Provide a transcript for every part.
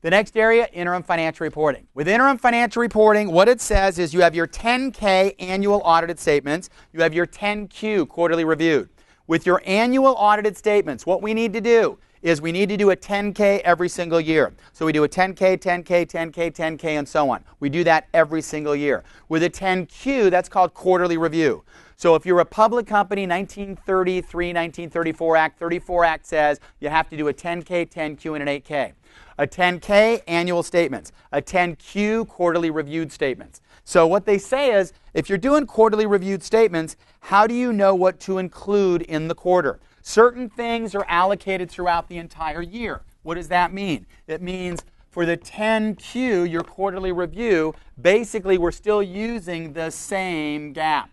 The next area, interim financial reporting. With interim financial reporting, what it says is you have your 10K annual audited statements. You have your 10Q quarterly reviewed. With your annual audited statements, what we need to do is we need to do a 10K every single year. So we do a 10K, 10K, 10K, 10K, and so on. We do that every single year. With a 10Q, that's called quarterly review. So if you're a public company, 1933, 1934 Act, 34 Act says you have to do a 10K, 10Q, and an 8K. A 10K, annual statements. A 10Q, quarterly reviewed statements. So what they say is, if you're doing quarterly reviewed statements, how do you know what to include in the quarter? Certain things are allocated throughout the entire year. What does that mean? It means for the 10Q, your quarterly review, basically we're still using the same GAAP.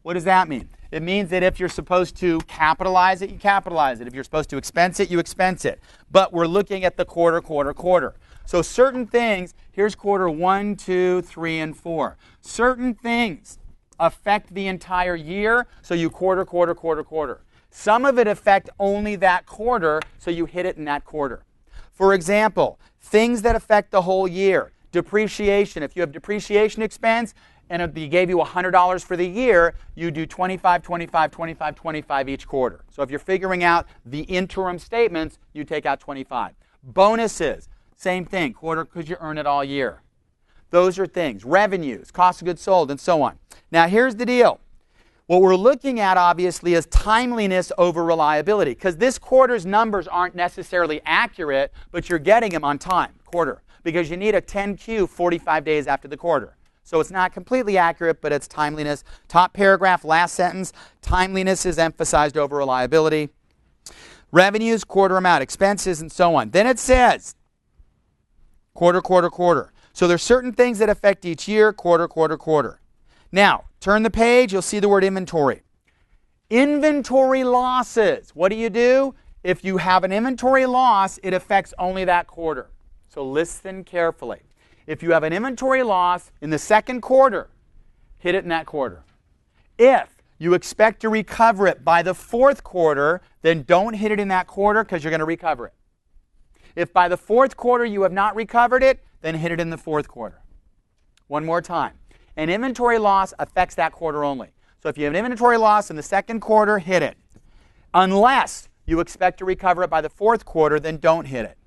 What does that mean? It means that if you're supposed to capitalize it, you capitalize it. If you're supposed to expense it, you expense it. But we're looking at the quarter. So certain things, here's quarter 1, 2, 3, and 4. Certain things affect the entire year, so you quarter. Some of it affect only that quarter, so you hit it in that quarter. For example, things that affect the whole year. Depreciation. If you have depreciation expense, and if they gave you $100 for the year, you do 25, 25, 25, 25 each quarter. So if you're figuring out the interim statements, you take out 25. Bonuses, same thing, quarter because you earn it all year. Those are things. Revenues, cost of goods sold, and so on. Now here's the deal. What we're looking at, obviously, is timeliness over reliability, because this quarter's numbers aren't necessarily accurate, but you're getting them on time, quarter, because you need a 10Q 45 days after the quarter. So it's not completely accurate, but it's timeliness. Top paragraph, last sentence, timeliness is emphasized over reliability. Revenues, quarter amount, expenses, and so on. Then it says quarter. So there's certain things that affect each year, quarter. Now, turn the page, you'll see the word inventory. Inventory losses. What do? If you have an inventory loss, it affects only that quarter. So listen carefully. If you have an inventory loss in the second quarter, hit it in that quarter. If you expect to recover it by the fourth quarter, then don't hit it in that quarter because you're going to recover it. If by the fourth quarter you have not recovered it, then hit it in the fourth quarter. One more time. An inventory loss affects that quarter only. So if you have an inventory loss in the second quarter, hit it. Unless you expect to recover it by the fourth quarter, then don't hit it.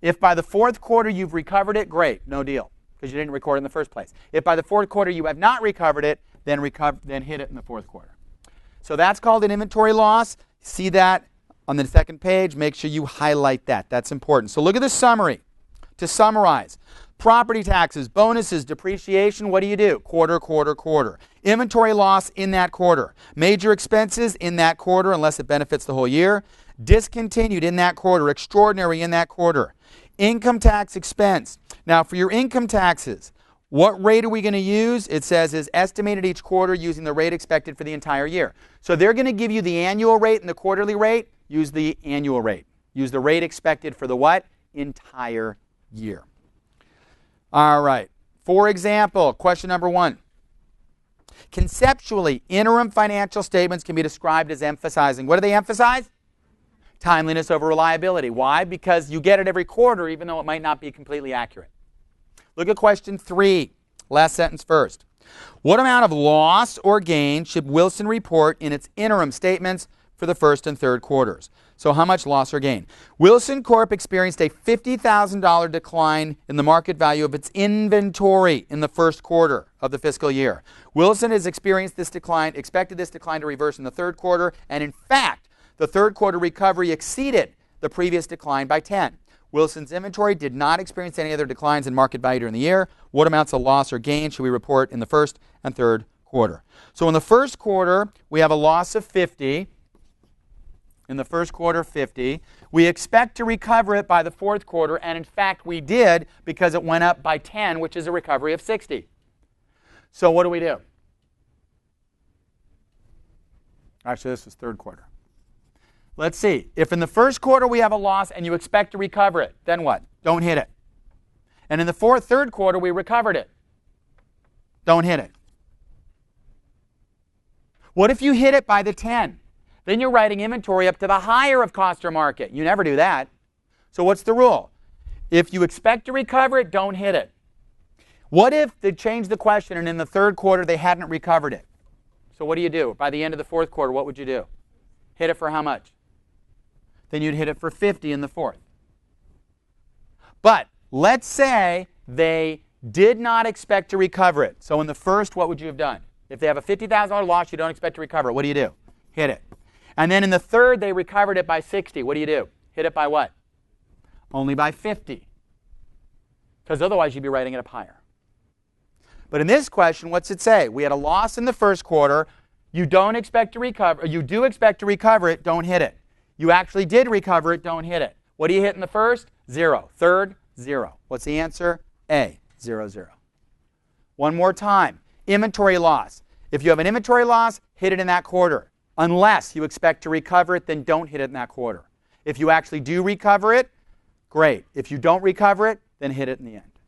If by the fourth quarter you've recovered it, great, no deal, because you didn't record it in the first place. If by the fourth quarter you have not recovered it, then hit it in the fourth quarter. So that's called an inventory loss. See that on the second page. Make sure you highlight that. That's important. So look at the summary. To summarize, property taxes, bonuses, depreciation, what do? Quarter. Inventory loss in that quarter. Major expenses in that quarter unless it benefits the whole year. Discontinued in that quarter. Extraordinary in that quarter. Income tax expense. Now for your income taxes, what rate are we going to use? It says is estimated each quarter using the rate expected for the entire year. So they're going to give you the annual rate and the quarterly rate. Use the annual rate. Use the rate expected for the what? Entire year. All right. For example, question number 1. Conceptually, interim financial statements can be described as emphasizing. What do they emphasize? Timeliness over reliability. Why? Because you get it every quarter, even though it might not be completely accurate. Look at question 3. Last sentence first. What amount of loss or gain should Wilson report in its interim statements for the first and third quarters? So how much loss or gain? Wilson Corp experienced a $50,000 decline in the market value of its inventory in the first quarter of the fiscal year. Wilson has experienced this decline, expected this decline to reverse in the third quarter, and in fact, the third quarter recovery exceeded the previous decline by 10. Wilson's inventory did not experience any other declines in market value during the year. What amounts of loss or gain should we report in the first and third quarter? So in the first quarter, we have a loss of 50. In the first quarter, 50. We expect to recover it by the fourth quarter, and in fact we did because it went up by 10, which is a recovery of 60. So what do? Actually, this is third quarter. Let's see. If in the first quarter we have a loss and you expect to recover it, then what? Don't hit it. And in the third quarter we recovered it. Don't hit it. What if you hit it by the 10? Then you're writing inventory up to the higher of cost or market. You never do that. So what's the rule? If you expect to recover it, don't hit it. What if they changed the question and in the third quarter they hadn't recovered it? So what do you do? By the end of the fourth quarter, what would you do? Hit it for how much? Then you'd hit it for 50 in the fourth. But let's say they did not expect to recover it. So in the first, what would you have done? If they have a $50,000 loss, you don't expect to recover it. What do you do? Hit it. And then in the third, they recovered it by 60. What do you do? Hit it by what? Only by 50. Because otherwise, you'd be writing it up higher. But in this question, what's it say? We had a loss in the first quarter. You don't expect to recover. Or you do expect to recover it. Don't hit it. You actually did recover it. Don't hit it. What do you hit in the first? 0. Third, 0. What's the answer? A. 0, 0. One more time. Inventory loss. If you have an inventory loss, hit it in that quarter. Unless you expect to recover it, then don't hit it in that quarter. If you actually do recover it, great. If you don't recover it, then hit it in the end.